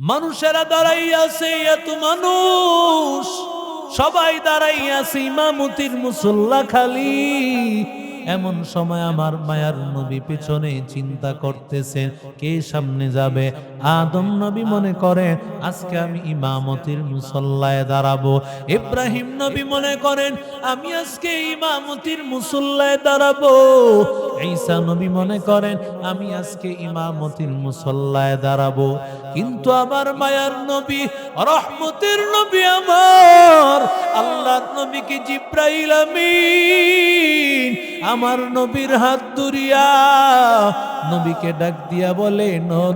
মানুষেরা দাঁড়াইয়া আছে, এত মানুষ সবাই দাঁড়াইয়া আছে, ইমামতির মুসল্লা খালি। এমন সময় আমার মায়ার নবী পেছনে চিন্তা করতেছেন কে সামনে যাবে। আদম নবী মনে করেন আজকে আমি ইমামতির মুসল্লায় দাঁড়াবো। ইব্রাহিম নবী মনে করেন আমি আজকে ইমামতির মুসল্লায় দাঁড়াবো। ঈসা নবী মনে করেন আমি আজকে ইমামতির মুসল্লায় দাঁড়াবো। কিন্তু আমার মায়ার নবী, রহমতের নবী, আমার আল্লাহর নবীকে জিব্রাইল আমিন আমার নবীর হাত ধরিয়া নবীকে ডাক দিয়া বলে,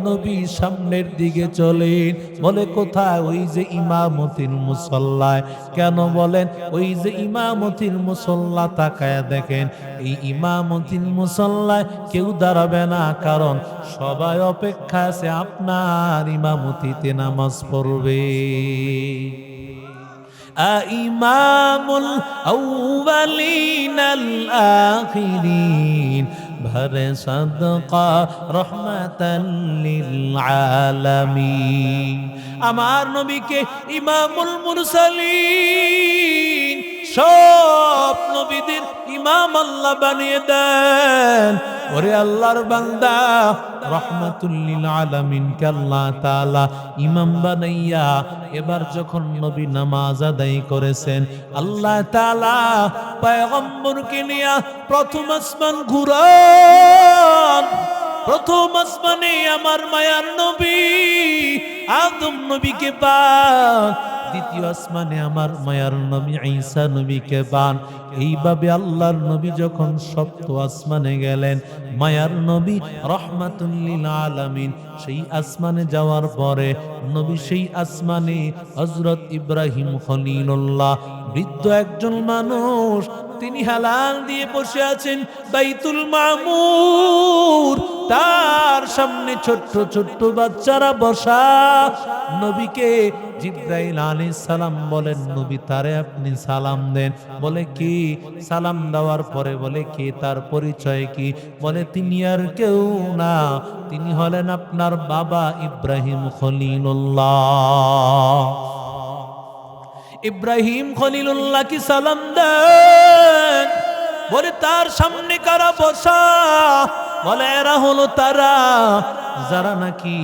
নবী সামনের দিকে চলেন। বলে কোথায়? ওই যে ইমামতির মুসল্লায়। কেন বলেন? ওই যে ইমামতির মুসল্লা, তাকায়া দেখেন এই ইমামতির মুসল্লায় কেউ দাঁড়াবে না, কারণ সবাই অপেক্ষা আছে আপনার ইমামতিতে নামাজ পড়বে। ইমামুল আউয়ালিনাল আখিরিন ভরে সাদকা রহমাতাল লিল আলামিন। আমার নবীকে ইমামুল মুরসালিন, সব নবীদের ইমাম আল্লাহ বানিয়ে দেন। ওরে আল্লাহর বান্দা, রহমাতুল লিল আলামিন কে আল্লাহ তাআলা ইমাম বানাইয়া এবার যখন নবী নামাজ আদায় করেছেন, আল্লাহ তাআলা পয়গম্বরকে নিয়ে প্রথম আসমান ঘুরান। প্রথম আসমানে আমার মায়ার নবী আদম নবীকে পান, দ্বিতীয় আসমানে আমার মায়ার নবী ঈসা নবীকে পান। এইভাবে আল্লাহর নবী যখন সপ্ত আসমানে গেলেন, মায়ার নবী রহমাতুল লিল আলামিন সেই আসমানে যাওয়ার পরে নবী সেই আসমানে হযরত ইব্রাহিম খলিলুল্লাহ, বৃদ্ধ একজন মানুষ, তিনি হেলান দিয়ে বসে আছেন বাইতুল মামুর। তার সামনে ছোট্ট ছোট্ট বাচ্চারা বসা। নবীকে জিব্রাইল আলাইহিস সালাম বলেন, নবী তারে আপনি সালাম দেন। বলে কি? সালাম দেওয়ার পরে বলে কি? তার পরিচয় কি? বলে তিনি আর কেউ না, তিনি হলেন আপনার বাবা ইব্রাহিম খলিলুল্লাহ। ইব্রাহিম খলিলুল্লাহ কি সালাম দেন। বলে তার সামনে কারা বসা? বলে এরা হলো তারা যারা নাকি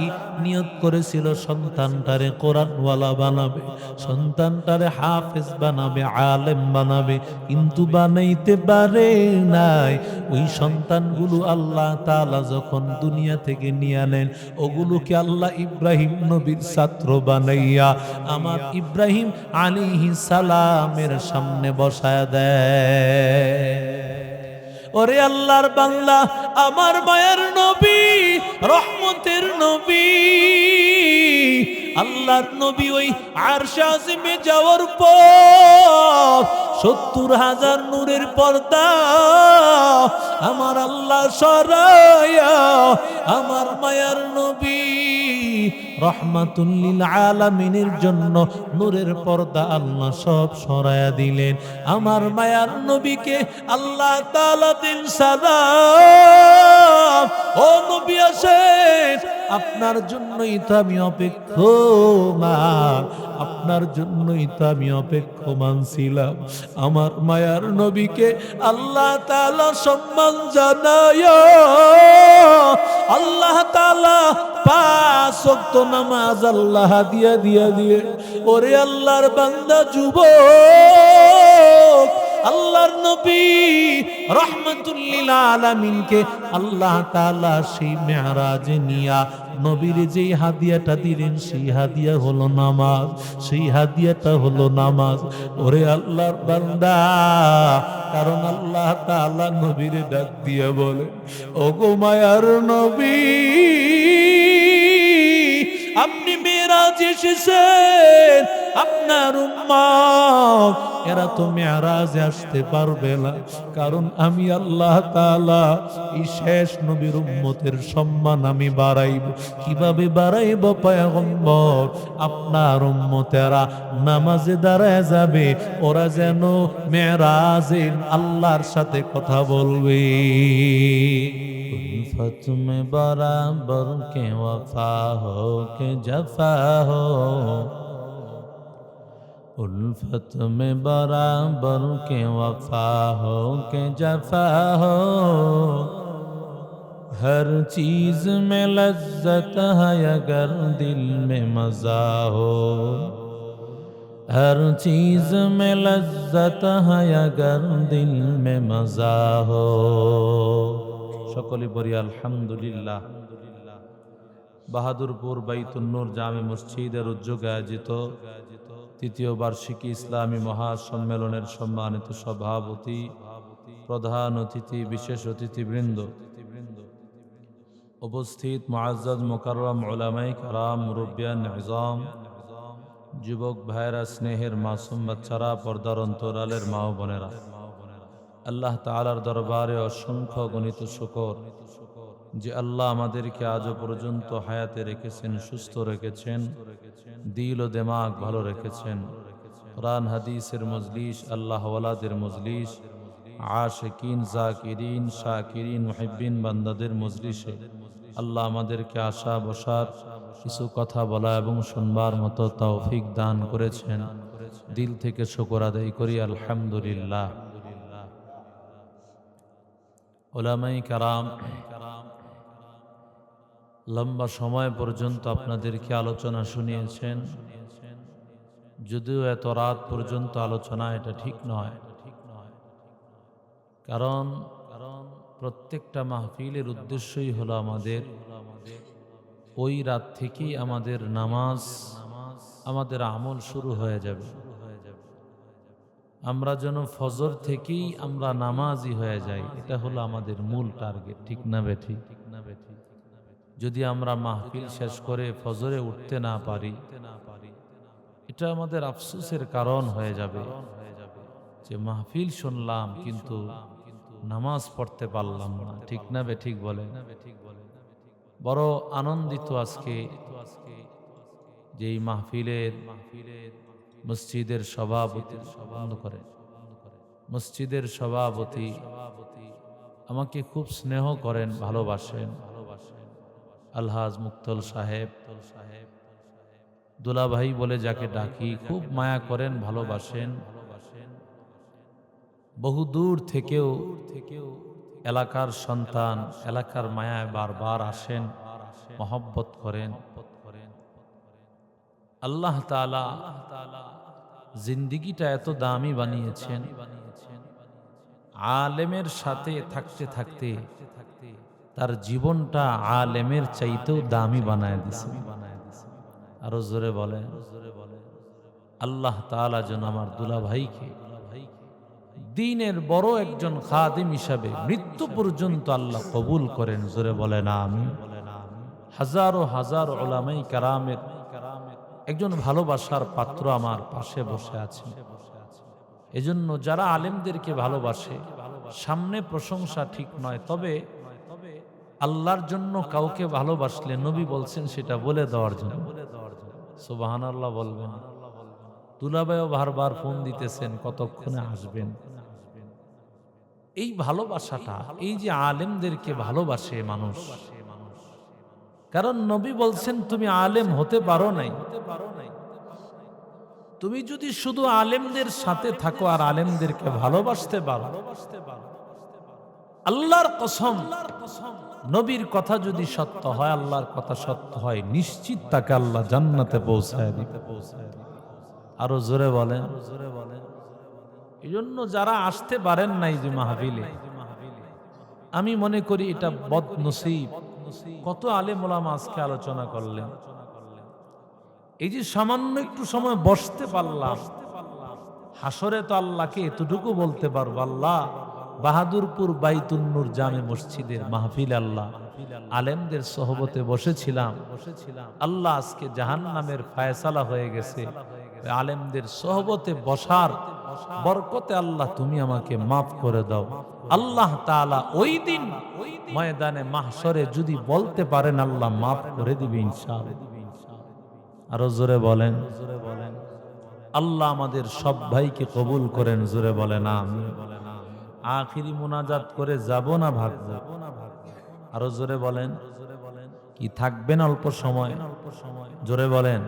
নিয়ত করেছিল সন্তানটারে কোরআনওয়ালা বানাবে, সন্তানটারে হাফেজ বানাবে, আলেম বানাবে, কিন্তু বানাইতে পারে নাই। ওই সন্তানগুলো আল্লাহ তাআলা যখন দুনিয়া থেকে নিয়ে নেন, ওগুলোকে আল্লাহ ইব্রাহিম নবীর ছাত্র বানাইয়া আমার ইব্রাহিম আলাইহিস সালামের সামনে বসায় দেয়। ওরে আল্লাহর বান্দা, আমার মায়ের নবী, রহমতের নবী, আল্লাহর নবী ওই আরশে আজিমে যাওয়ার পর ৭০,০০০ নূরের পর্দা আমার আল্লাহ সরায়া আমার মায়ার নবী রহমাতুল লিল আলামিনের জন্য নূরের পর্দা আল্লাহ সব সরায়া দিলেন। আমার মায়ার নবীকে আল্লাহ তাআলা দিন সালাম, ও নবী আসেন, আপনার জন্যই তো আমি অপেক্ষমান, আপনার জন্যই তো আমি অপেক্ষমান ছিলাম। আমার মায়ার নবীকে আল্লাহ তাআলা সম্মান জানায় আল্লাহ তাআলা ৫ ওয়াক্ত নামাজ আল্লাহ দিয়ে ওরে আল্লাহর বান্দা যুবক, আল্লাহর নবী রহমাতুল লিল আলামিনকে আল্লাহ তাআলা সেই মেরাজে নিয়া নবীর যেই হাদিয়াটা দিলেন, সেই হাদিয়া হলো নামাজ, সেই হাদিয়াটা হলো নামাজ। ওরে আল্লাহর বান্দা, কারণ আল্লাহ তাআলা নবীরে ডাক দিয়ে বলে, ওগো মায়ার নবী, আপনি মেরাজে এসেছেন, আপনার উম্মত এরা তো মেরাজে আসতে পারবে না, কারণ আমি আল্লাহ তাআলা এই শেষ নবীর উম্মতের সম্মান আমি বাড়াইব। কিভাবে বাড়াইব পয়গম্বর? আপনার উম্মতেরা নামাজে দাঁড়ায় যাবে, ওরা যেন মেরাজে আল্লাহর সাথে কথা বলবে। उल्फत में बराबर के वफा हो के जफा हो, उल्फत में बराबर के वफा हो के जफा हो, हर चीज में लज्जत है अगर दिल में मजा हो, हर चीज में लज्जत है अगर दिल में मजा हो। সকলে বলি আলহামদুলিল্লাহ। বাহাদুরপুর বাইতুন নূর জামে মসজিদের উদ্যোগে আয়োজিত তৃতীয় বার্ষিকী ইসলামী মহাসম্মেলনের সম্মানিত সভাপতি, প্রধান অতিথি, বিশেষ অতিথিবৃন্দ, উপস্থিত মুআজ্জাজ মুকাররম উলামায়ে কেরাম, মুরব্বিয়ান নিজাম, যুবক ভাইরা, স্নেহের মাসুম বাচ্চারা, পর্দার অন্তরালের মা ও বোনেরা, আল্লাহ তাআলার দরবারে অসংখ্য গণিত শুকর যে আল্লাহ আমাদেরকে আজও পর্যন্ত হায়াতে রেখেছেন, সুস্থ রেখেছেন, দিল ও দিমাগ ভালো রেখেছেন। কোরআন হাদিসের মজলিস, আল্লাহ ওয়ালাদের মজলিস, আশিকিন, জাকিরিন, শাকিরিন, মুহিব্বিন বান্দাদের মজলিসে আল্লাহ আমাদেরকে আসা বসার, কিছু কথা বলা এবং শুনবার মতো তৌফিক দান করেছেন। দিল থেকে শুকর আদায় করি আলহামদুলিল্লাহ। উলামায়ে কেরাম, লম্বা সময় পর্যন্ত আপনাদেরকে আলোচনা শুনিয়েছেন, যদিও এত রাত পর্যন্ত আলোচনা এটা ঠিক নয়, কারণ প্রত্যেকটা মাহফিলের উদ্দেশ্যই হলো আমাদের ওই রাত থেকেই আমাদের নামাজ, আমাদের আমল শুরু হয়ে যাবে। আমরা যেন ফজর থেকেই আমরা নামাজি হয়ে যাই, এটা হলো আমাদের মূল টার্গেট। ঠিক না বেঠি? যদি আমরা মাহফিল শেষ করে ফজরে উঠতে না পারি, এটা আমাদের আফসোসের কারণ হয়ে যাবে যে মাহফিল শুনলাম কিন্তু নামাজ পড়তে পারলাম না। ঠিক না বেঠিক বলে? বড় আনন্দিত আজকে যে এই মাহফিলের মসজিদের সভাপতি, বন্ধ করে, মসজিদের সভাপতি আমাকে খুব স্নেহ করেন, ভালোবাসেন, আলহাজ মুক্তল সাহেব, দুলাভাই বলে যাকে ডাকি, খুব মায়া করেন, ভালোবাসেন। বহু দূর থেকেও এলাকার সন্তান, এলাকার মায়ায় বারবার আসেন, মহব্বত করেন। আল্লাহ তাআলা জিন্দিগিটা এত দামি বানিয়েছেন, আলেমের সাথে থাকতে থাকতে তার জীবনটা আলেমের চাইতেও দামি বানায় দিছে। আরো জোরে বলেন, আল্লাহ তাআলা যেন আমার দুলাভাইকে দ্বীনের বড় একজন খাদিম হিসাবে মৃত্যু পর্যন্ত আল্লাহ কবুল করেন। জোরে বলেন আমিন। হাজারো হাজারো উলামায়ে কেরামের একজন ভালোবাসার পাত্র আমার পাশে বসে আছে। এজন্য যারা আলেমদেরকে ভালোবাসে, সামনে প্রশংসা ঠিক নয়, তবে আল্লাহর জন্য কাউকে ভালোবাসলে নবী বলছেন সেটা বলে দেওয়ার জন্য। সুবহানাল্লাহ বলবেন। দুলাভাইও বারবার ফোন দিতেছেন কতক্ষণে আসবেন। এই ভালোবাসাটা, এই যে আলেমদেরকে ভালোবাসে মানুষ, কারণ নবী বলছেন তুমি আলেম হতে পারো নাই, তুমি যদি শুধু আলেমদের সাথে থাকো আর আলেমদেরকে ভালোবাসতে পারো, আল্লাহর কসম, নবীর কথা যদি সত্য হয়, আল্লাহর কথা সত্য হয়, নিশ্চিত তাকে আল্লাহ জান্নাতে পৌঁছায় দিবে। আরো জোরে বলেন। এই জন্য যারা আসতে পারেন নাই যে মাহফিলে, আমি মনে করি এটা বদনসিব। কত আলেম ওলামা আজকে আলোচনা করলেন, এই যে সামান্য একটু সময় বসতে পারলাম, হাসরে তো আল্লাহকে এতটুকু বলতে পারবো, আল্লাহ বাহাদুরপুর বাইতুন নূর জামে মসজিদের মাহফিল, আল্লাহ আলেমদের সোহবতে বসেছিলাম, আল্লাহ আজকে জাহান্নামের ফায়সালা হয়ে গেছে, আলেমদের সোহবতে বসার বরকতে আল্লাহ তুমি আমাকে মাফ করে দাও। আল্লাহ তাআলা ওই দিন ময়দানে মাহশরে যদি বলতে পারেন, আল্লাহ মাফ করে দিবে ইনশাআল্লাহ। আরো জোরে বলেন। আল্লাহ আমাদের সব ভাইকে কবুল করেন। জোরে বলেন আমিন। আখিরি মুনাজাত করে যাব না ভাগবো? আরো জোরে বলেন, কি থাকবেন অল্প সময়? জোরে বলেন,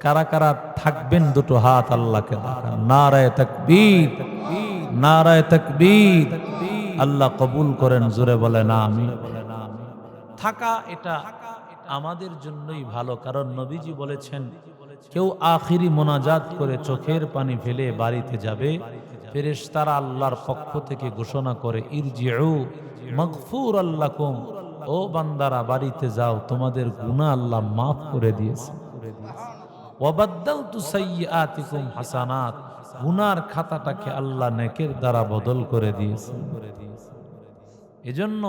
কারা কারা থাকবেন? দুটো হাত আল্লাহকে দেখান। নারায়ে তাকবীর, নারায়ে তাকবীর। আল্লাহ কবুল করেন। জোরে বলেন আমিন। থাকা এটা আমাদের জন্যই ভালো, কারণ নবীজি বলেছেন, কেউ আখিরি মোনাজাত করে চোখের পানি ফেলে বাড়িতে যাবে, ফেরেশতারা আল্লাহর পক্ষ থেকে ঘোষণা করে, ইরজিউ মাগফুরাল লাকুম, ও বান্দারা বাড়িতে যাও, তোমাদের গুনাহ আল্লাহ মাফ করে দিয়েছে। ওয়াবাদদালতু সাইয়্যাতিকুম হাসানাত, গুনার খাতাটাকে আল্লাহ নেকের দ্বারা বদল করে দিয়েছে। এজন্য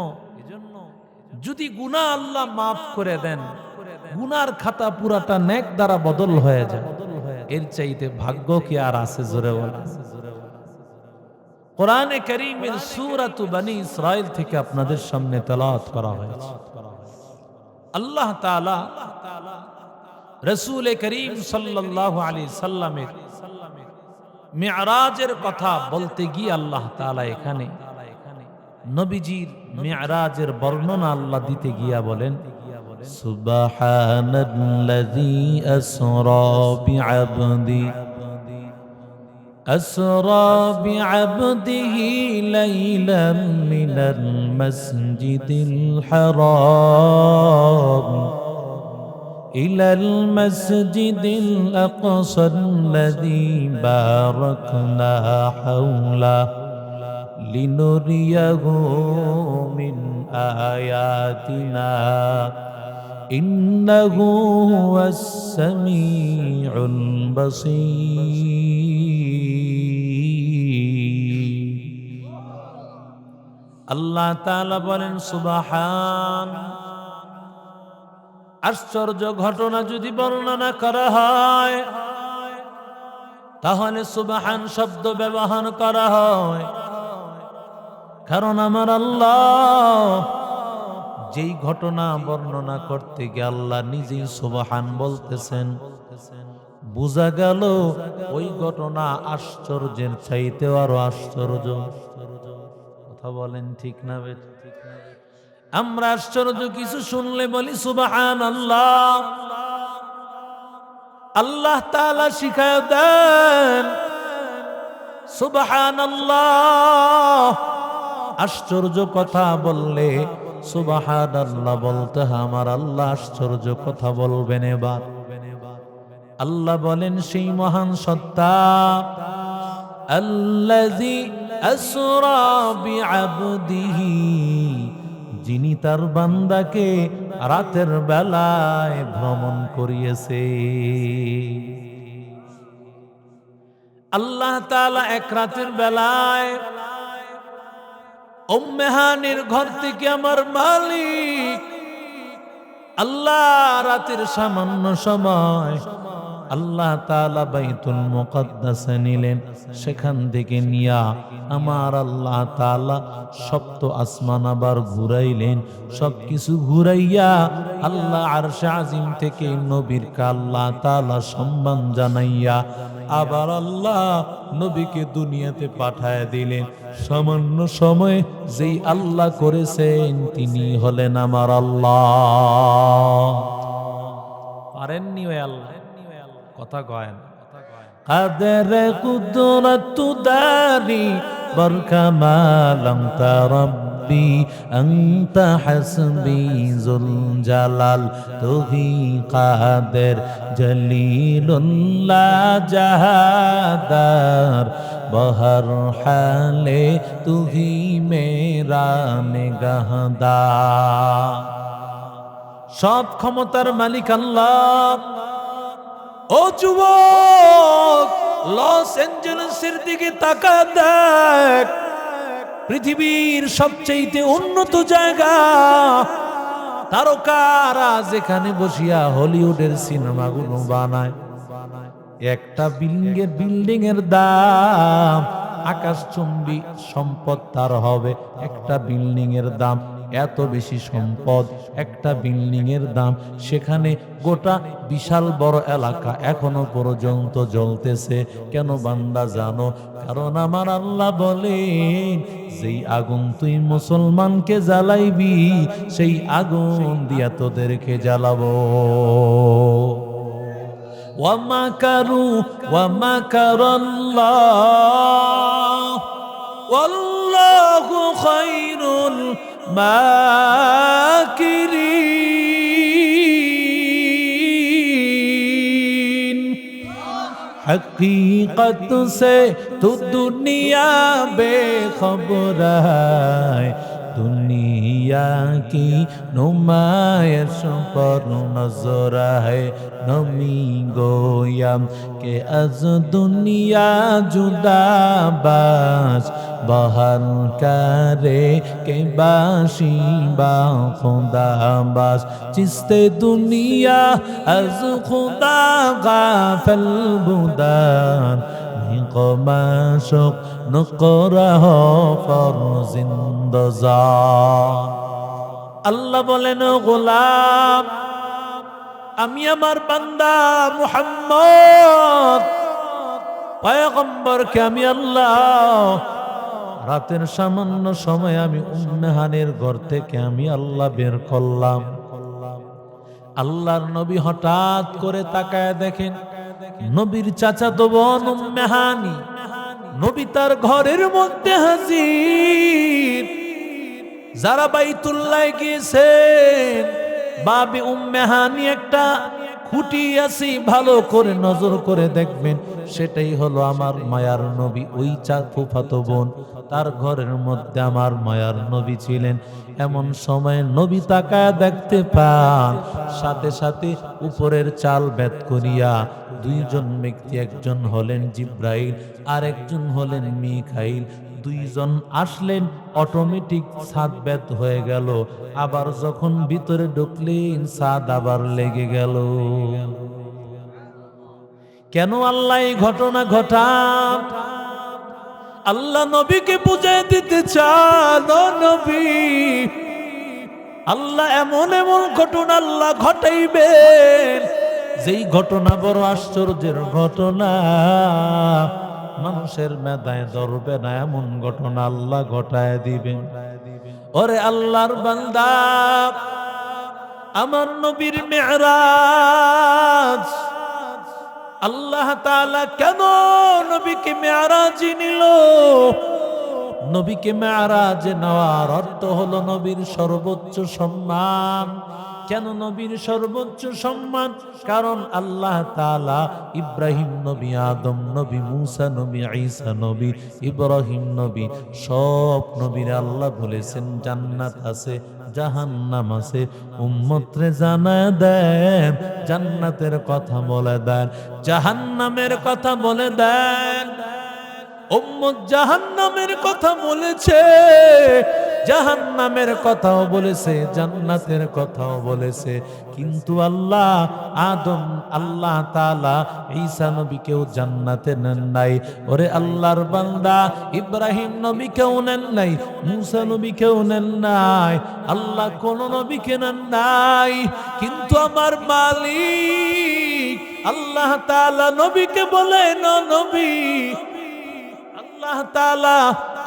যদি গুনাহ আল্লাহ মাফ করে দেন, গুনার খাতা পুরাটা নেক দ্বারা বদল হয়ে যায়, এর চাইতে ভাগ্য কি আর আছে? জোরে বলেন। কোরআনে কারীমের সূরাতু বনী ইসরাইল থেকে আপনাদের সামনে তেলাওয়াত করা হয়েছে। আল্লাহ তাআলা রাসূল করিম সাল্লাল্লাহু আলাইহি সাল্লামের মিরাজের কথা বলতে গিয়ে আল্লাহ তাআলা এখানে নবীজির মিরাজের বর্ণনা আল্লাহ দিতে গিয়া বলেন, সুবহানাল্লাযী আসরা বিআবদিহি লাইলাম মিনাল মাসজিদিল হারাম ইলাল মাসজিদিল আকসাল্লাযী বারাকনা হাওলা লিনুরিয়াহু মিন আয়াতিনা ইন্নাহু হুয়াস সামিউল বাসীর। আল্লাহ তাআলা বলেন, সুবহান, আশ্চর্য ঘটনা যদি বর্ণনা করা হয় তাহলে সুবহান শব্দ ব্যবহার করা হয়, কারণ আমার আল্লাহ যেই ঘটনা বর্ণনা করতে গিয়ে আল্লাহ নিজেই সুবহান বলতেছেন, বোঝা গেল ওই ঘটনা আশ্চর্যের চাইতেও আরো আশ্চর্য। কথা বলেন ঠিক না বেঠিক? আমরা আশ্চর্য কিছু শুনলে বলি সুবহানাল্লাহ। আল্লাহ তাআলা শিখায় দেন সুবহানাল্লাহ। আশ্চর্য কথা বললে সুবহানাল্লাহ বলতে হয়, আমার আল্লাহ আশ্চর্য কথা বলবেন। এবার আল্লাহ বলেন, সেই মহান সত্তা আল্লাযী আসরা বিআবদিহি, যিনি তার বান্দাকে রাতের বেলায় ভ্রমণ করিয়েছে। আল্লাহ তাআলা এক রাতের বেলায় উম্মে হানির ঘর থেকে আমার মালিক আল্লাহ রাতের সামান্য সময় আল্লাহ তাআলা বাইতুল মুকাদ্দাসে নিলেন। সেখান থেকে নিয়া আমার আল্লাহ তাআলা সপ্ত আসমান আবার ঘুরাইলেন। সবকিছু ঘুরাইয়া আল্লাহ আরশে আজিম থেকে নবীর কা আল্লাহ তাআলা সম্মান জানাইয়া আবার আল্লাহ নবীকে দুনিয়াতে পাঠায় দিলেন। সামান্য সময় যেই আল্লাহ করেছেন তিনি হলেন আমার আল্লাহ। পারেননি ওই আল্লাহ? কথা কয়েন কাদের কুদরত দারি বরকামালম তারাব্বি আনতা হাসবি যুল জালাল, তুহি কাদের জলিলুল্লাহ জাহাদার, বহর হালে তুহি মেরা নিগাহদার। সব ক্ষমতার মালিক আল্লাহ। ও যুবক, লস অ্যাঞ্জেলেসের দিকে তাকা দেখ, পৃথিবীর সবচেয়ে উন্নত জায়গা। তারকারা যেখানে বসিয়া হলিউডের সিনেমাগুলো বানায়, একটা বিল্ডিং এর দাম আকাশচুম্বী সম্পদ তার হবে। একটা বিল্ডিং এর দাম এত বেশি সম্পদ, একটা বিল্ডিং এর দাম, সেখানে গোটা বিশাল বড় এলাকা এখনো পর্যন্ত জ্বলতেছে। কেন বান্দা জানো? কারণ আমার আল্লাহ বলেন, যেই আগুন তুই মুসলমানকে জ্বালাইবি, সেই আগুন দিয়া তোদেরকে জ্বালাবো। ومكروا ومكر الله والله خير الماكرين। हकीकत से तो दुनिया बेखबर है, दुनिया की नुमाइश पर नजर है। नमी गोयम के अज दुनिया जुदा बास बहर करे के बाशी बा खुदा बास। चिस्ते दुनिया अज खुदा गाफिल बुदान कमाशक नकरह फर जिंदजान। अल्लाह बोलेन गोलाम, আমি আমার বান্দা মুহাম্মদ পয়গম্বরকে আমি আল্লাহ রাতের সামান্য সময় আমি উম্মে হানির ঘর থেকে আমি আল্লাহ বের করলাম। আল্লাহর নবী হঠাৎ করে তাকায় দেখেন, নবীর চাচাতো বোন উম্মে হানি নবী তার ঘরের মধ্যে হাজির। যারা বাইতুল্লাহ গিয়েছেন, বাবে উম্মে হানি একটা খুঁটি আছে, ভালো করে নজর করে দেখবেন, সেটাই হলো আমার মায়ার নবী। ওই ফুফাতো বোন, তার ঘরের মধ্যে আমার মায়ার নবী ছিলেন। এমন সময় নবী তাকায় দেখতে পান, সাথে সাথে উপরের চাল বেদ করিয়া দুইজন ব্যক্তি, একজন হলেন জিব্রাইল আর একজন হলেন মিকাইল, দুইজন আসলেন। অটোমেটিক ছাদ বেদ হয়ে গেল। আবার যখন ভিতরে ঢুকলেন, ছাদ আবার লেগে গেল। কেন আল্লাহ এই ঘটনা ঘটান? আল্লাহ নবীকে বুঝিয়ে দিতে চান, ও নবী, আল্লাহ এমন এমন ঘটনা আল্লাহ ঘটাইবেন, যেই ঘটনা বড় আশ্চর্যের ঘটনা, মানুষের মেধায় ধরবে না এমন ঘটনা আল্লাহ ঘটায় দিবেন। ওরে আল্লাহর বান্দা, আমার নবীর মেরাজ, আল্লাহ তাআলা কেন নবীকে মেরাজে নিল? নবীকে মেরাজে নেওয়ার অর্থ হলো নবীর সর্বোচ্চ সম্মান। কেন নবীর সর্বোচ্চ সম্মান? কারণ আল্লাহ তাআলা ইব্রাহিম নবী, আদম নবী, মুসা নবী, ঈসা নবী, ইব্রাহিম নবী, সব নবীরা আল্লাহ বলেছেন জান্নাত আছে, জাহান্নাম আছে। উম্মতরে জানায় দেন, জান্নাতের কথা বলে দেন, জাহান্নামের কথা বলে দেন। উম্মত জাহান্নামের কথা বলেছে, জাহান্নামের কথাও বলেছে, জান্নাতের কথাও বলেছে। কিন্তু আল্লাহ আল্লাহ তাআলা ঈসা নবীকেও জান্নাতে নেন নাই। ওরে আল্লাহর বান্দা, ইব্রাহিম নবীকেও নেন নাই, মুসা নবীকেও নেন নাই, আল্লাহ কোন নবীকে নেন নাই। কিন্তু আমার মালিক আল্লাহ তাআলা নবীকে বলেন, ও নবী, আল্লাহ তাআলা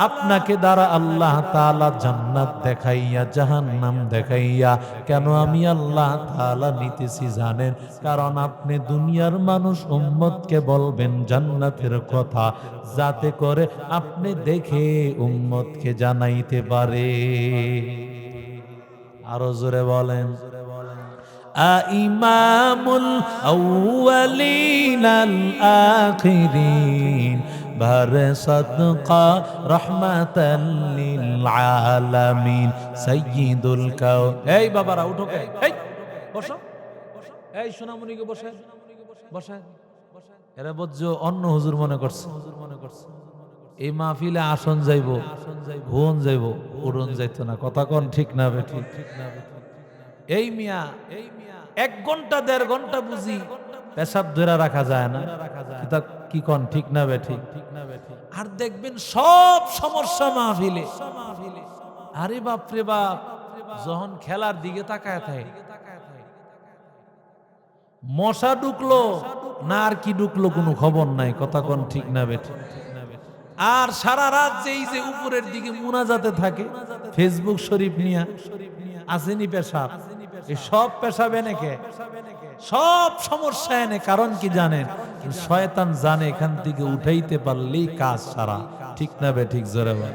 আপনাকে দ্বারা আল্লাহ তাআলা জান্নাত দেখাইয়া জাহান্নাম দেখাইয়া কেন আমি আল্লাহ তাআলা নিতেছি জানেন? কারণ আপনি দুনিয়ার মানুষ উম্মতকে বলবেন জান্নাতের কথা, যাতে করে আপনি দেখে উম্মতকে জানাইতে পারে। আরো জোরে বলেন, ইমামুল আউয়ালিন আল আখিরিন বারে সদকা রহমাতাল লিল আলামিন সাইয়্যিদুল কাও। এই বাবারা উঠো, এই বসো, এই সোনামণিকে বসায় বসায়। এরা বুঝছো অন্য হুজুর মনে করছে, এই মাহফিলে আসন যাইবো, ভুবন যাইবো, উড়ন যাইতো না। কথা কোন ঠিক না বেঠি? এই মিয়া 1 ঘন্টা 1.5 ঘন্টা বুঝি পেশাব ধরে রাখা যায় না। কি কোন ঠিক না বেঠি? আর দেখবেন সব সমস্যা মাহফিলে। আরে বাপ রে বাপ, যখন খেলার দিকে তাকায় থাকে, মশা ঢুকলো না আর কি ঢুকলো কোনো খবর নাই, কথা কোন ঠিক না বেঠিক। আর সারা রাত যে উপরের দিকে মুনাজাতে থাকে, ফেসবুক শরীফ নিয়া আসেনি পেশাব, এই সব পেশাব এনে কে, সব সমস্যা এনে কারণ কি জানেন? শয়তান জানে এখান থেকে উঠাইতে পারলেই কাজ সারা, ঠিক না বেঠিক? জোরে বল।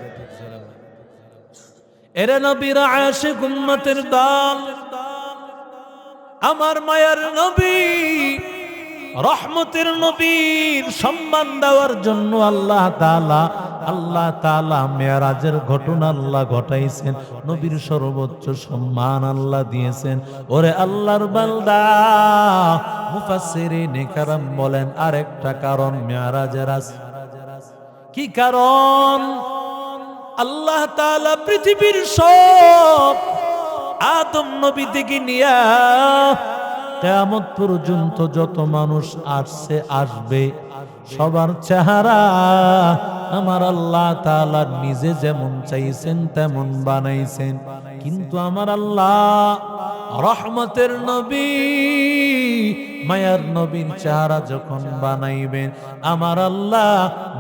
এরে নবীর আশিক উম্মতের দল, আমার মায়ার নবী, রহমতের নবীর সম্মান দেওয়ার জন্য আল্লাহ তাআলা মেরাজের ঘটনা আল্লাহ ঘটাইছেন। নবীর সর্বোচ্চ সম্মান আল্লাহ দিয়েছেন। ওরে আল্লাহর বান্দা, মুফাসসিরিনে কেরাম বলেন আরেকটা কারণ মেরাজের আছে। কি কারণ? আল্লাহ তাআলা পৃথিবীর সব আদম নবী থেকে নিয়া কিয়ামত পর্যন্ত যত মানুষ আসছে আসবে, সবার চেহারা আমার আল্লাহ তাআলা নিজে যেমন চাইছেন তেমন বানাইছেন। কিন্তু আমার আল্লাহ রহমতের নবী, মায়ার নবীর চেহারা যখন বানাইবেন, আমার আল্লাহ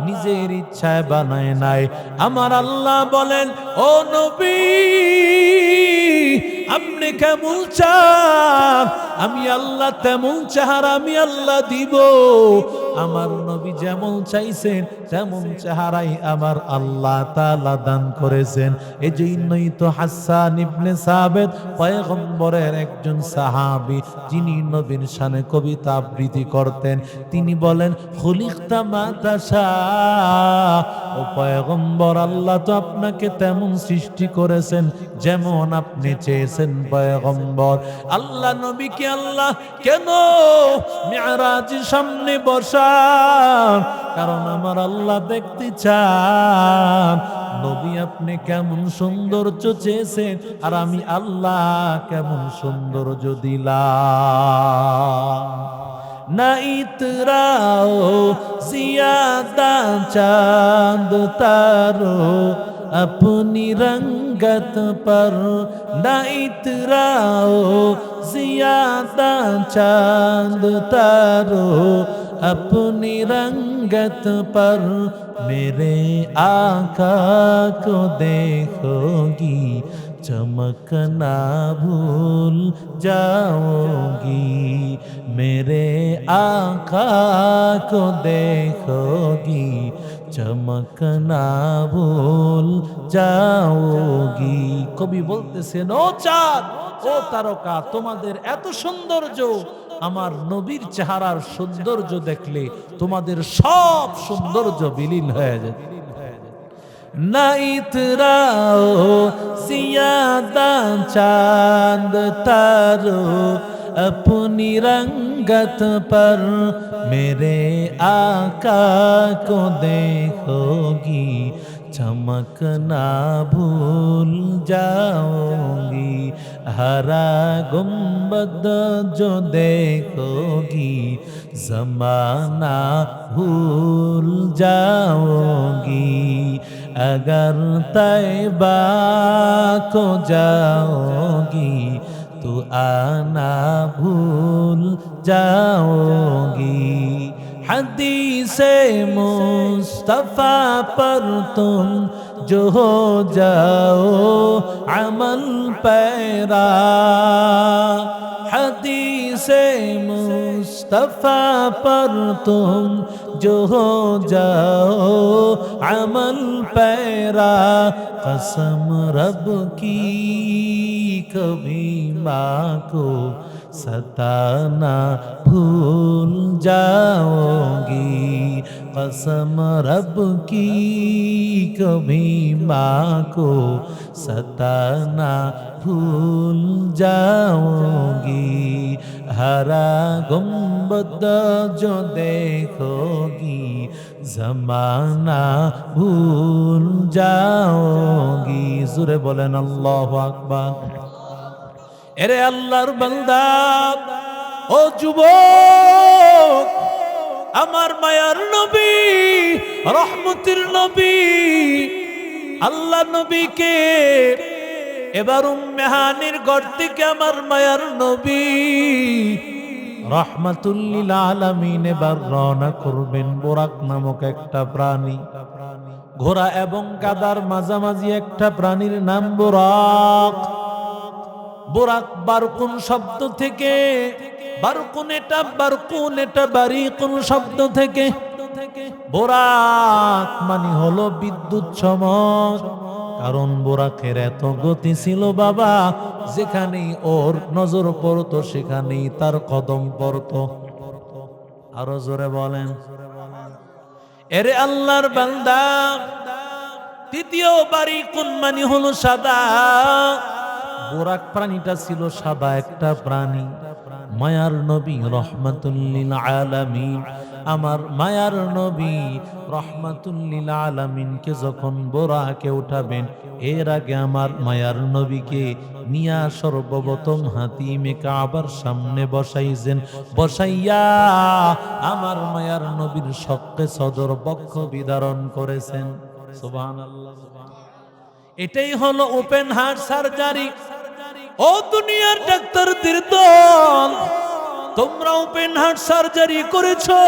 নিজের ইচ্ছায় বানায় নাই। আমার আল্লাহ বলেন, ও নবী, আপনি কেমন চান আমি আল্লাহ তেমন চেহারা আমি আল্লাহ দিব। আমার নবী যেমন চাইছেন তেমন চেহারাই আমার আল্লাহ তাআলা দান করেছেন। এই জন্যই তো হাসান ইবনে সাবিত পয়গম্বরের একজন সাহাবী, যিনি নবীর শানে কবিতা আবৃত্তি করতেন, তিনি বলেন, খুলিকতা মা তাশা, ও পয়গম্বর, আল্লাহ তো আপনাকে তেমন সৃষ্টি করেছেন যেমন আপনি চেয়েছেন। পয়গম্বর, আল্লাহ নবীকে আল্লাহ কেন মিরাজের সামনে বসান? কারণ আমার আল্লাহ দেখতে চান নবী আপনি কেমন সৌন্দর্য চেয়েছেন আর আমি আল্লাহ কেমন সৌন্দর্য দিলাম। না ইতরাও জিয়াদা চাঁদ তারো अपनी रंगत पर, ना इतराओ ज़ियादा चांद तारो अपनी रंगत पर, मेरे आका को देखोगी चमकना भूल जाओगी, मेरे आका को देखोगी चमकना भूल जाओगी। কবি বলতেছেন, ও চাঁদ, ও তারকা, তোমাদের এত সৌন্দর্য, আমার নবীর চেহারার সৌন্দর্য দেখলে তোমাদের সব সৌন্দর্য বিলীন হয়ে যায়। না ইতরাও জিয়াদা চাঁদ তারো अपनी रंगत पर, मेरे आका को देखोगी चमकना भूल जाओगी, हरा गुंबद जो देखोगी जमाना भूल जाओगी, अगर तैबा को जाओगी तो आना भूल जाओगी, हदीसे मुस्तफा पर तुम जो हो जाओ अमल पैरा, हदीसे मुस्तफा पर तुम जो हो जाओ अमल पैरा, कसम रब की कभी माँ को सताना भूल जाओगी, कसम रब की कभी माँ को सताना भूल जाओगी, हरा गुंबद जो देखोगी जमाना भूल जाओगी। जुरे बोलेन अल्लाहु আকবার। এরে আল্লাহর বান্দা, ও যুবক, আমার মায়ার নবী, রহমতের নবী, আল্লাহ নবীকে এবার উম্মে হানির ঘর থেকে আমার মায়ার নবী রাহমাতুল লিল আলামিন এবার রওনা করবেন বুরাক নামক একটা প্রাণী। ঘোড়া এবং গাদার মাঝামাঝি একটা প্রাণীর নাম বুরাক। বুরাক বারকুন শব্দ থেকে, বারকুন এটা বারিকুন শব্দ থেকে। বুরাক মানে হলো বিদ্যুৎ চমক। কারণ বুরাকের এত গতি ছিল বাবা, যেখানেই ওর নজর পড়তো সেখানেই তার কদম পড়তো। আরো জোরে বলেন। এরে আল্লাহর বান্দা, তৃতীয় বারিকুন মানে হলো সাদা। বুরাক প্রাণীটা ছিল সাদা একটা প্রাণী। মায়ার নবী রাহমাতুল লিল আলামিন, আমার মায়ার নবী রাহমাতুল লিল আলামিনকে যখন বুরাকে উঠাবেন, এর আগে আমার মায়ার নবীকে নিয়া সর্বপ্রথম হাতিমে কাবার সামনে বসাইছেন। বসাইয়া আমার মায়ার নবীর শক্কে সদর বক্ষ বিদারণ করেছেন। সুবহানাল্লাহ। এটাই হলো ওপেন হার্ট সার্জারি। ও দুনিয়ার ডাক্তারদের দল, তোমরা ওপেন হার্ট সার্জারি করেছো।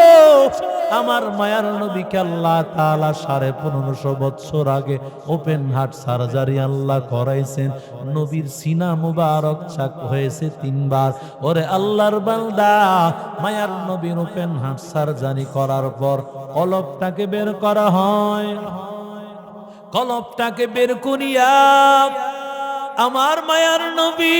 আমার মায়ার নবীকে আল্লাহ তাআলা 1550 বছর আগে ওপেন হার্ট সার্জারি আল্লাহ করাইছেন। নবীর সিনা মুবারক চাক হয়েছে 3 বার। ওরে আল্লাহর বান্দা, মায়ার নবীর ওপেন হার্ট সার্জারি করার পর কলবটাকে বের করা হয়। কলবটাকে বের করিয়া আমার মায়ার নবী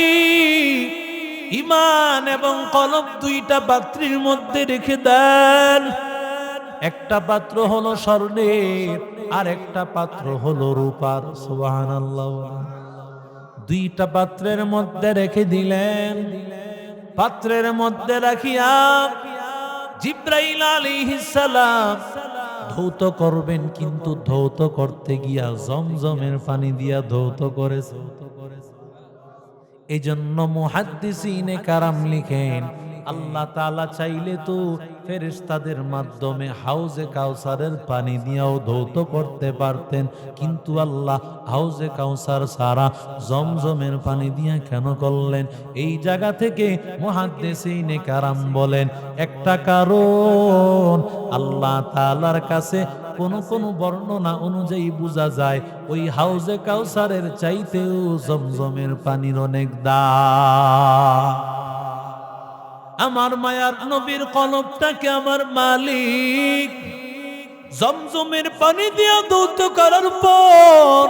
ঈমান এবং কলব দুইটা পাত্রের মধ্যে রেখে দেন। একটা পাত্র হলো স্বর্ণের, আর একটা পাত্র হলো রূপার। সুবহানাল্লাহ। দুইটা পাত্রের মধ্যে রেখে দিলেন। পাত্রের মধ্যে রাখিয়া জিবরাইল আলাইহিস সালাম ধৌত করবেন, কিন্তু ধৌত করতে গিয়া জমজমের পানি দিয়া ধৌত করেছে। এই জন্য মুহাদ্দিসিনে কারাম লিখেন, আল্লাহ তাআলা চাইলে তো ফেরেশতাদের মাধ্যমে হাউজে কাউসারের পানি দিয়েও ধৌত করতে পারতেন, কিন্তু আল্লাহ হাউজে কাউসার সারা জমজমের পানি দিয়ে কেন করলেন? এই জায়গা থেকে মুহাদ্দিসিনে কারাম বলেন, একটা কারণ আল্লাহ তাআলার কাছে কোন কোন বর্ণনা অনুযায়ী বোঝা যায় ওই হাউজে কাউসারের চাইতেও জমজমের পানির অনেক দাম। আমার মায়ার নবীর কলবটাকে আমার মালিক জমজমের পানি দিয়া ধৌত করার পর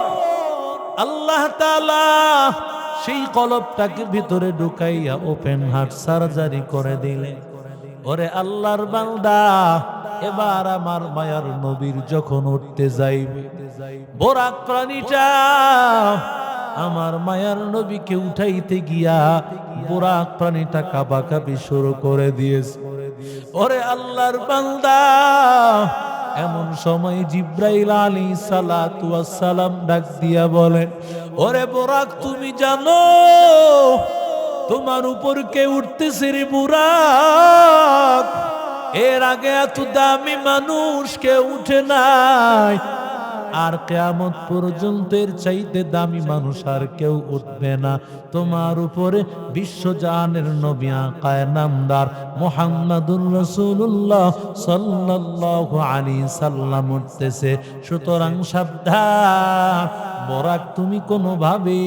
আল্লাহ তাআলা সেই কলবটাকে ভিতরে ঢুকাইয়া ওপেন হার্ট সার্জারি করে দিলেন। ওরে আল্লাহর বান্দা, এবার আমার মায়ার নবীর যখন উঠতে যাইবে, বুরাক প্রাণীটা আমার মায়ার নবীকে উঠাইতে গিয়া বুরাক প্রাণীটা কাঁপাকাঁপি শুরু করে দিয়েছে। ওরে আল্লাহর বান্দা, এমন সময় জিবরাইল আলাইহিস সালাতু ওয়াস সালাম ডাক দিয়া বলেন, ওরে বুরাক, তুমি জানো তোমার উপর কে উঠতেছে রে বুরাক? এর আগে এত দামি মানুষ কেউ উঠে নাই, আর কিয়ামত পর্যন্ত এর চাইতে দামি মানুষ আর কেউ উঠবে না। তোমার উপরে বিশ্বজাহানের নবী আকায়ে নামদার মুহাম্মাদুর রাসূলুল্লাহ সাল্লাল্লাহু আলাইহি সাল্লাম উঠতেছে। সুতরাং সাবধান, বুরাক, তুমি কোনোভাবে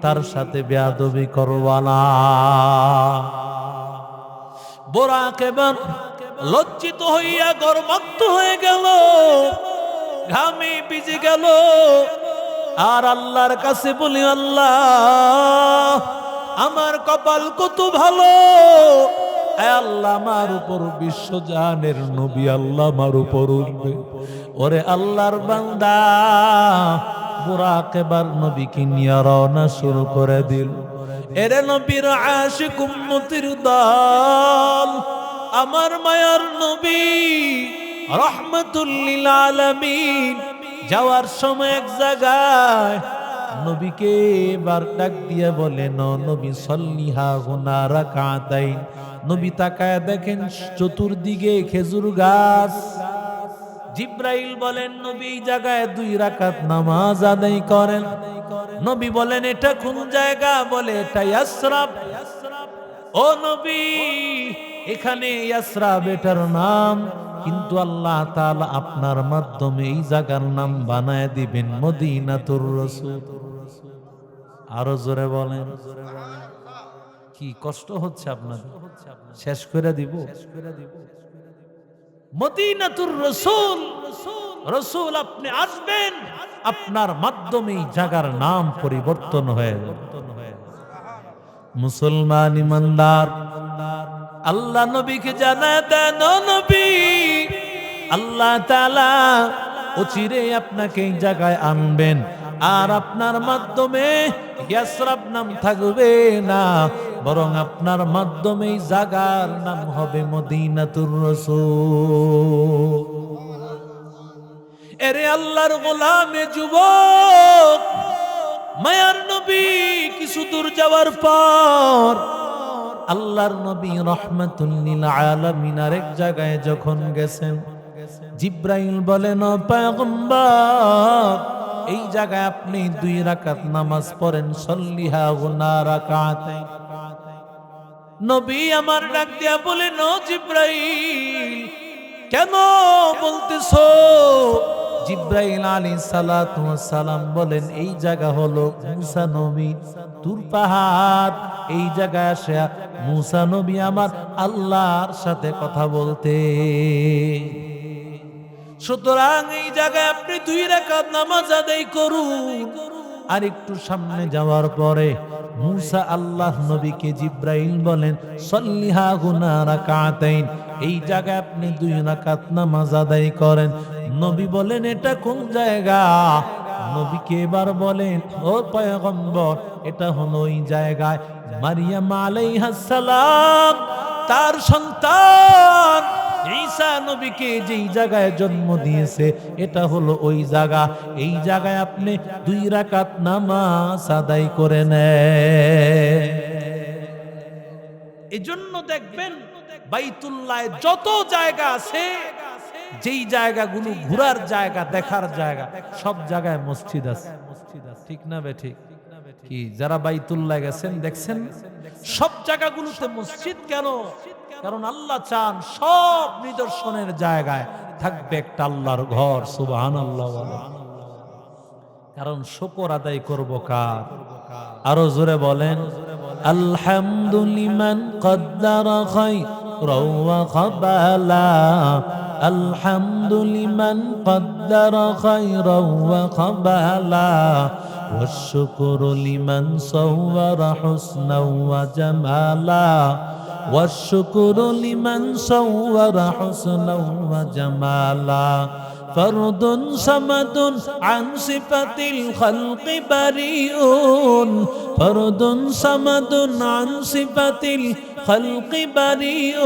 তার সাথে বেয়াদবি করবা না। বুরাক এবার লজ্জিত হইয়া গর্ভবত হয়ে গেল, ঘামে ভিজে গেল, আর আল্লাহর কাছে বলি, আল্লাহ, আমার কপাল কত ভালো, আল্লাহ আমার উপর বিশ্বজাহানের নবী আল্লাহ আমার উপর উঠবে। ওরে আল্লাহর বান্দা, বুরাক এবার নবীকে নিয়ে রওনা শুরু করে দিল। এরে নবীর আশিক উম্মতির দল, আমার মায়ার নবী রাহমাতুল লিল আলামিন যাওয়ার সময় এক জায়গায় নবীকে এবার ডাক দিয়ে বলেন, নবী সল্লিহা হুনা রাকাতাইন। নবী তাকায় দেখেন চতুর্দিকে খেজুর গাছ, জিব্রাইল বলেন নবী এই জায়গায় 2 রাকাত নামাজ আদায় করেন। নবী বলেন এটা কোন জায়গা? বলে এটা ইয়াসরাব। ও নবী এখানে ইয়াসরাব এটার নাম, কিন্তু আল্লাহ তাআলা আপনার মাধ্যমে এই জায়গার নাম বানায় দিবেন মদিনাতুর রাসূল। আরো জোরে বলেন। কি কষ্ট হচ্ছে আপনাদের? শেষ করে দিব। মদিনাতুর রাসূল, রাসূল আপনি আসবেন, আপনার মাধ্যমে এই জায়গার নাম পরিবর্তন হয়ে যাবে। মুসলমান ইমানদার আল্লাহ নবীকে জানায় দেন, ও নবী আল্লাহ তাআলা অচিরে আপনাকে এই জায়গায় আনবেন, আর আপনার মাধ্যমে ইয়াসরাব নাম থাকবে না, বরং আপনার মাধ্যমে এই জায়গার নাম হবে মদিনাতুর রাসূল। এরে আল্লাহর গোলামে যুবক, মায়ার নবী কিছু দূর যাওয়ার পর আল্লাহর নবী রাহমাতুল লিল আলামিন আরেক জায়গায় যখন গেছেন, জিব্রাইল বলেন ও পয়গম্বর এই জায়গায় আপনি 2 রাকাত নামাজ পড়েন, সল্লিহা গুনা রাকাতাইন। নবী আমার ডাক দিয়া বলেন ও জিব্রাইল কেন বলতেছো? জিব্রাইল আলাইহিস সালাতু ওয়াস সালাম বলেন এই জায়গা হলো মুসা নবী তুর পাহাড়, এই জায়গায় আসে মুসা নবী আমার আল্লাহর সাথে কথা বলতে। সুতরাং এই জায়গায় আপনি 2 রাকাত নামাজ আদায় করুন। আর একটু সামনে যাওয়ার পরে মুসা আল্লাহ নবীকে জিব্রাইল বলেন সল্লিহা গুনা রাকাতাইন, এই জায়গায় আপনি 2 রাকাত নামাজ আদায় করেন। নবী বলেন এটা কোন জায়গা? নবীকে এবার বলেন ও পয়গম্বর এটা হলো ওই জায়গায় মারিয়াম আলাইহাস সালাম তার সন্তান ঈসা নবীকে যেই জায়গায় জন্ম দিয়েছে এটা হলো ওই জায়গা। এই জায়গায় আপনি 2 রাকাত নামাজ আদায় করে নেন। এজন্য দেখবেন বাইতুল্লাহে যত জায়গা আছে, যেই জায়গাগুলো ঘোরার জায়গা, দেখার জায়গা, সব জায়গায় মসজিদ আছে। ঠিক না বেঠিক? কি যারা বাইতুল্লাহ গেছেন দেখছেন সব জায়গাগুলোতে মসজিদ কেন? কারণ আল্লাহ চান সব নিদর্শনের জায়গায় থাকবে একটা আল্লাহর ঘর। সুবহানাল্লাহ। কারণ শুকর আদায় করব কার? আরো জোরে বলেন আলহামদুলিমান কদ্দারা খায়রাও ওয়া খাবালা, আলহামদুলিমান কদ্দারা খায়রাও ওয়া খাবালা, والشكر لمن صور حسنا وجمالا، والشكر لمن صور حسنا وجمالا، فرد صمد عن صفة الخلق بريء، فرد صمد عن صفة الخلق بريء،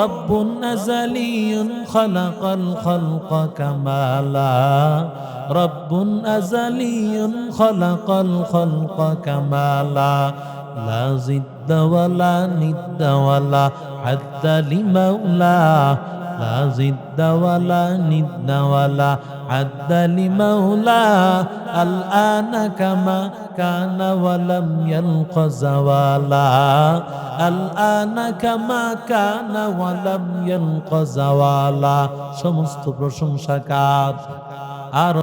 رب أزلي خلق الخلق كمالا، رب أزلي خلق الخلق كمالا، لا ضد ولا ند ولا حد لمولاه، لا ضد ولا ند ولا حد لمولاه، الآن كما كان ولم يلق زوالا، الآن كما كان ولم يلق زوالا। সমস্ত প্রশংসা কার? আর